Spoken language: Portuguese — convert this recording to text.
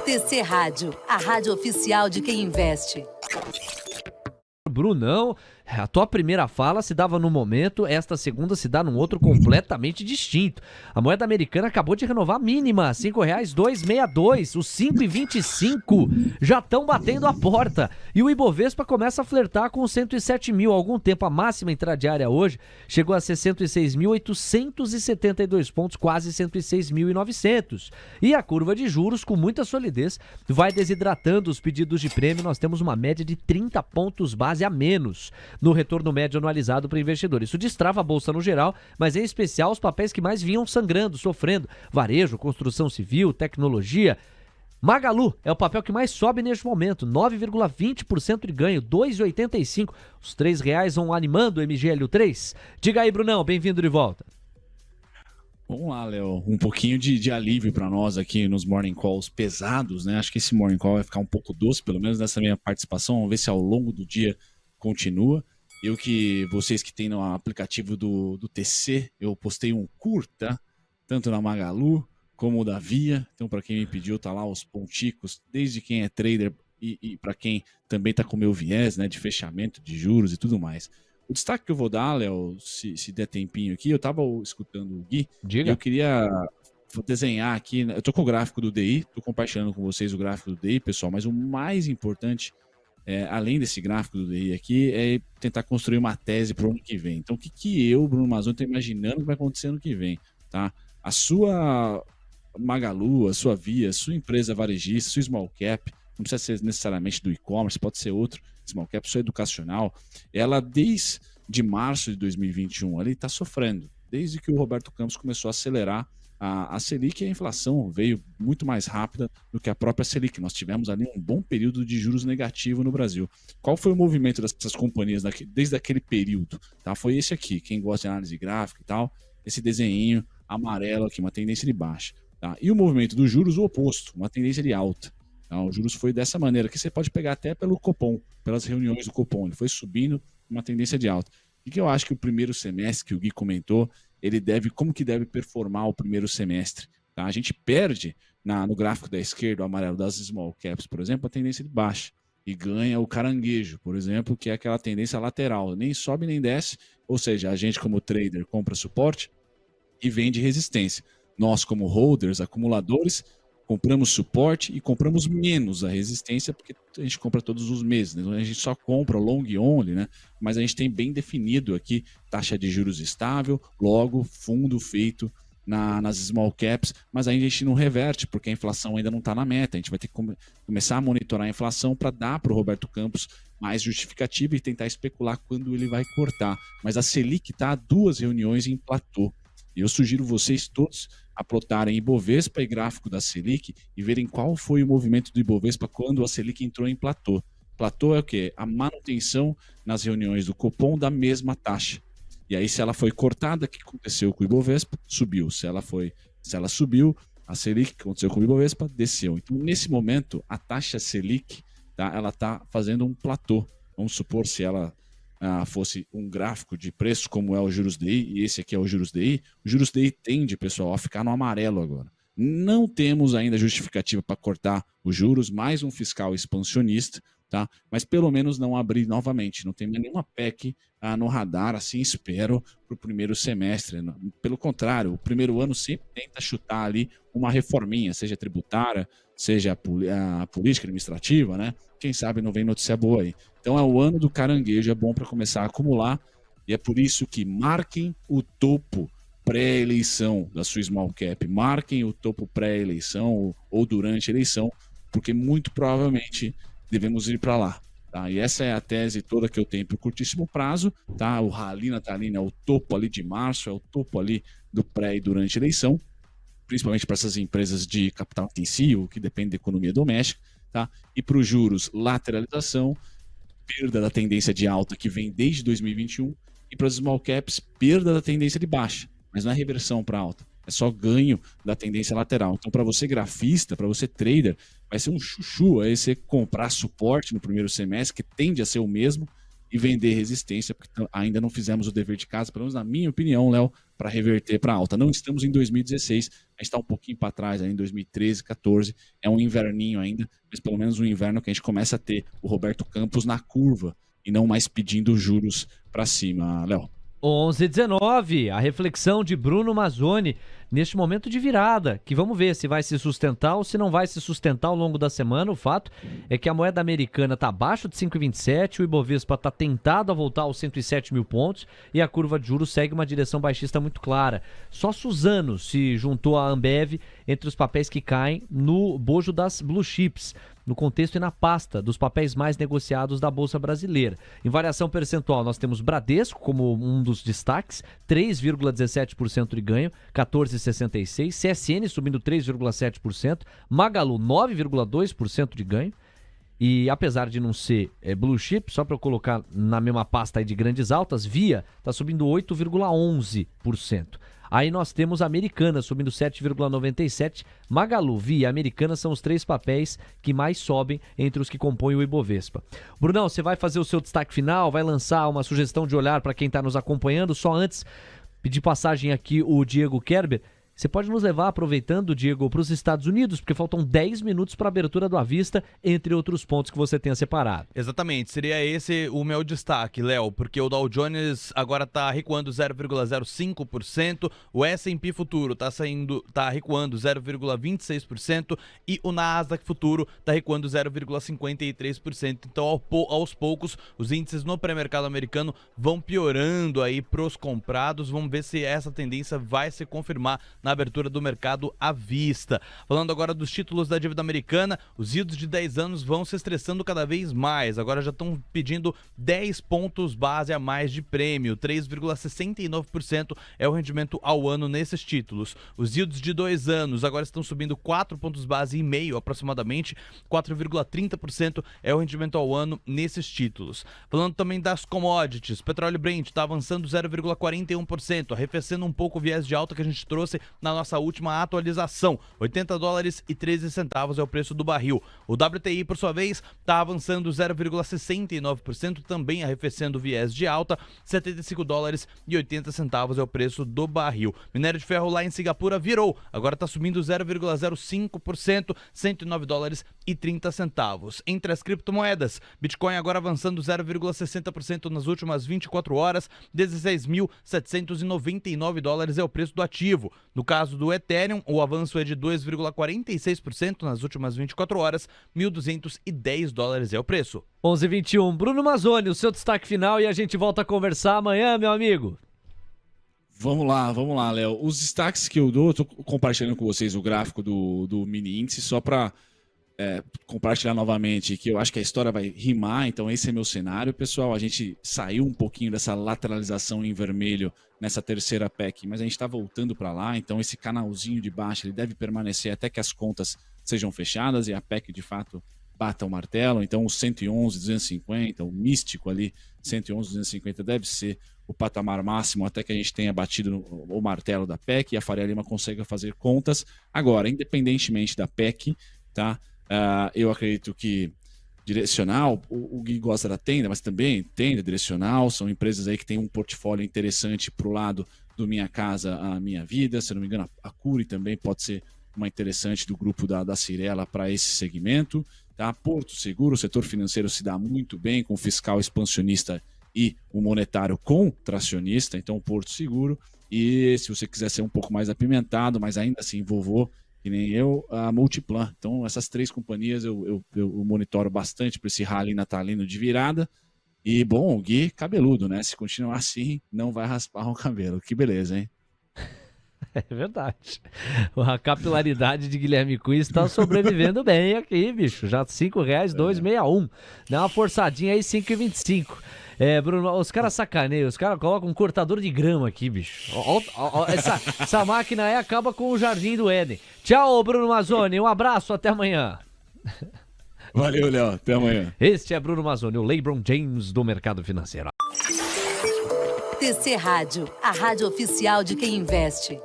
TC Rádio, a rádio oficial de quem investe. Brunão, a tua primeira fala se dava num momento, esta segunda se dá num outro completamente distinto. A moeda americana acabou de renovar a mínima, R$ 5,262, os 5,25 já estão batendo a porta. E o Ibovespa começa a flertar com os 107 mil. Há algum tempo a máxima intradiária hoje chegou a ser 106.872 pontos, quase 106.900. E a curva de juros, com muita solidez, vai desidratando os pedidos de prêmio. Nós temos uma média de 30 pontos base a menos no retorno médio anualizado para o investidor. Isso destrava a bolsa no geral, mas em especial os papéis que mais vinham sangrando, sofrendo. Varejo, construção civil, tecnologia. Magalu é o papel que mais sobe neste momento, 9,20% de ganho, 2,85. Os R$3 vão animando o MGLU3. Diga aí, Brunão, bem-vindo de volta. Vamos lá, Léo. Um pouquinho de alívio para nós aqui nos Morning Calls pesados, né? Acho que esse Morning Call vai ficar um pouco doce, pelo menos nessa minha participação. Vamos ver se ao longo do dia continua. Eu que, vocês que têm no aplicativo do TC, eu postei um curta, tanto na Magalu como da Via. Então, para quem me pediu, tá lá os ponticos, desde quem é trader e para quem também tá com o meu viés, né, de fechamento de juros e tudo mais. O destaque que eu vou dar, Léo, se der tempinho aqui, eu tava escutando o Gui, Diga. eu queria desenhar aqui, eu tô com o gráfico do DI, tô compartilhando com vocês o gráfico do DI, pessoal, mas o mais importante, além desse gráfico do DI aqui, é tentar construir uma tese para o ano que vem. Então, o que eu, Bruno Mazon, tô imaginando que vai acontecer ano que vem, tá? A sua Magalu, a sua Via, a sua empresa varejista, a sua small cap, não precisa ser necessariamente do e-commerce, pode ser outro small cap, sua educacional, ela desde março de 2021 ali está sofrendo, desde que o Roberto Campos começou a acelerar a Selic, e a inflação veio muito mais rápida do que a própria Selic. Nós tivemos ali um bom período de juros negativo no Brasil. Qual foi o movimento dessas companhias desde aquele período? Tá? Foi esse aqui, quem gosta de análise gráfica e tal, esse desenho amarelo aqui, uma tendência de baixa. Tá? E o movimento dos juros, o oposto, uma tendência de alta. Tá? O juros foi dessa maneira, que você pode pegar até pelo Copom, pelas reuniões do Copom, ele foi subindo uma tendência de alta. E que eu acho que o primeiro semestre, que o Gui comentou, como que deve performar o primeiro semestre. Tá? A gente perde no gráfico da esquerda, o amarelo das small caps, por exemplo, a tendência de baixa. E ganha o caranguejo, por exemplo, que é aquela tendência lateral, nem sobe nem desce, ou seja, a gente como trader compra suporte e vende resistência. Nós como holders, acumuladores, compramos suporte e compramos menos a resistência, porque a gente compra todos os meses, né? A gente só compra long only, né? Mas a gente tem bem definido aqui taxa de juros estável, logo fundo feito nas small caps, mas ainda a gente não reverte, porque a inflação ainda não está na meta. A gente vai ter que começar a monitorar a inflação para dar para o Roberto Campos mais justificativa e tentar especular quando ele vai cortar. Mas a Selic está a 2 reuniões em platô. E eu sugiro vocês todos a plotarem Ibovespa e gráfico da Selic e verem qual foi o movimento do Ibovespa quando a Selic entrou em platô. Platô é o quê? A manutenção nas reuniões do Copom da mesma taxa. E aí, se ela foi cortada, o que aconteceu com o Ibovespa? Subiu. Se ela subiu, a Selic, o que aconteceu com o Ibovespa? Desceu. Então, nesse momento, a taxa Selic, tá, ela está fazendo um platô. Vamos supor, se ela fosse um gráfico de preço como é o juros DI, e esse aqui é o juros DI tende, pessoal, a ficar no amarelo agora. Não temos ainda justificativa para cortar os juros, mais um fiscal expansionista, tá? Mas pelo menos não abrir novamente. Não tem nenhuma PEC no radar, assim espero, para o primeiro semestre. Pelo contrário, o primeiro ano sempre tenta chutar ali uma reforminha, seja tributária, seja a política administrativa, né? Quem sabe não vem notícia boa aí. Então é o ano do caranguejo, é bom para começar a acumular, e é por isso que marquem o topo pré-eleição da sua small cap, marquem o topo pré-eleição ou durante a eleição, porque muito provavelmente devemos ir para lá. Tá? E essa é a tese toda que eu tenho para o curtíssimo prazo. Tá? O rally natalino é o topo ali de março, é o topo ali do pré e durante a eleição, principalmente para essas empresas de capital intensivo, que dependem da economia doméstica. Tá? E para os juros, lateralização, perda da tendência de alta que vem desde 2021, e para os small caps, perda da tendência de baixa, mas não é reversão para alta, é só ganho da tendência lateral. Então, para você grafista, para você trader, vai ser um chuchu aí você comprar suporte no primeiro semestre, que tende a ser o mesmo, e vender resistência, porque ainda não fizemos o dever de casa, pelo menos na minha opinião, Léo, para reverter para alta. Não estamos em 2016, a gente está um pouquinho para trás, aí em 2013, 14, é um inverninho ainda, mas pelo menos um inverno que a gente começa a ter o Roberto Campos na curva e não mais pedindo juros para cima, Léo. 11h19, a reflexão de Bruno Mazzoni neste momento de virada, que vamos ver se vai se sustentar ou se não vai se sustentar ao longo da semana. O fato é que a moeda americana está abaixo de 5,27, o Ibovespa está tentado a voltar aos 107 mil pontos e a curva de juros segue uma direção baixista muito clara. Só Suzano se juntou à Ambev entre os papéis que caem no bojo das blue chips, no contexto e na pasta dos papéis mais negociados da Bolsa Brasileira. Em variação percentual, nós temos Bradesco como um dos destaques, 3,17% de ganho, 14,66%. CSN subindo 3,7%. Magalu, 9,2% de ganho. E apesar de não ser blue chip, só para eu colocar na mesma pasta aí de grandes altas, Via está subindo 8,11%. Aí nós temos a Americana subindo 7,97%. Magalu, Via e Americana são os três papéis que mais sobem entre os que compõem o Ibovespa. Brunão, você vai fazer o seu destaque final, vai lançar uma sugestão de olhar para quem está nos acompanhando. Só antes, pedir passagem aqui o Diego Kerber. Você pode nos levar, aproveitando, Diego, para os Estados Unidos, porque faltam 10 minutos para a abertura do à vista, entre outros pontos que você tenha separado. Exatamente, seria esse o meu destaque, Léo, porque o Dow Jones agora está recuando 0,05%, o S&P Futuro está recuando 0,26% e o Nasdaq Futuro está recuando 0,53%. Então, aos poucos, os índices no pré-mercado americano vão piorando aí para os comprados. Vamos ver se essa tendência vai se confirmar na abertura do mercado à vista. Falando agora dos títulos da dívida americana, os yields de 10 anos vão se estressando cada vez mais. Agora já estão pedindo 10 pontos base a mais de prêmio. 3,69% é o rendimento ao ano nesses títulos. Os yields de 2 anos agora estão subindo 4 pontos base e meio aproximadamente. 4,30% é o rendimento ao ano nesses títulos. Falando também das commodities, petróleo Brent está avançando 0,41%, arrefecendo um pouco o viés de alta que a gente trouxe na nossa última atualização. $80,13 é o preço do barril. O WTI, por sua vez, está avançando 0,69%, também arrefecendo o viés de alta. $75,80 é o preço do barril. Minério de ferro lá em Singapura virou, agora está subindo 0,05%, $109,30. Entre as criptomoedas, Bitcoin agora avançando 0,60% nas últimas 24 horas, $16.799 é o preço do ativo. No caso do Ethereum, o avanço é de 2,46% nas últimas 24 horas, $1.210 é o preço. 11h21, Bruno Mazzoni, o seu destaque final e a gente volta a conversar amanhã, meu amigo. Vamos lá, Léo. Os destaques que eu dou, eu tô compartilhando com vocês o gráfico do mini índice só para compartilhar novamente, que eu acho que a história vai rimar, então esse é meu cenário, pessoal. A gente saiu um pouquinho dessa lateralização em vermelho nessa terceira PEC, mas a gente está voltando para lá, então esse canalzinho de baixo ele deve permanecer até que as contas sejam fechadas e a PEC de fato bata o martelo. Então o 111,250, o místico ali, 111,250 deve ser o patamar máximo até que a gente tenha batido o martelo da PEC e a Faria Lima consiga fazer contas. Agora, independentemente da PEC, tá? Eu acredito que direcional, o Gui gosta da Tenda, mas também Tenda, direcional, são empresas aí que têm um portfólio interessante para o lado do Minha Casa, a Minha Vida. Se eu não me engano, a Cury também pode ser uma interessante do grupo da Cirela para esse segmento. Tá? Porto Seguro, o setor financeiro se dá muito bem com o fiscal expansionista e o monetário contracionista, então Porto Seguro. E se você quiser ser um pouco mais apimentado, mas ainda assim vovô, que nem eu, a Multiplan. Então essas três companhias eu monitoro bastante para esse rally natalino de virada. E bom, o Gui cabeludo, né? Se continuar assim, não vai raspar o cabelo. Que beleza, hein? É verdade. A capilaridade de Guilherme Cunha está sobrevivendo bem aqui, bicho. Já R$5,261. Dá uma forçadinha aí, 5,25. Bruno, os caras sacaneiam. Os caras colocam um cortador de grama aqui, bicho. Essa máquina aí acaba com o Jardim do Éden. Tchau, Bruno Mazzoni. Um abraço, até amanhã. Valeu, Léo. Até amanhã. Este é Bruno Mazzoni, o LeBron James do mercado financeiro. TC Rádio, a rádio oficial de quem investe.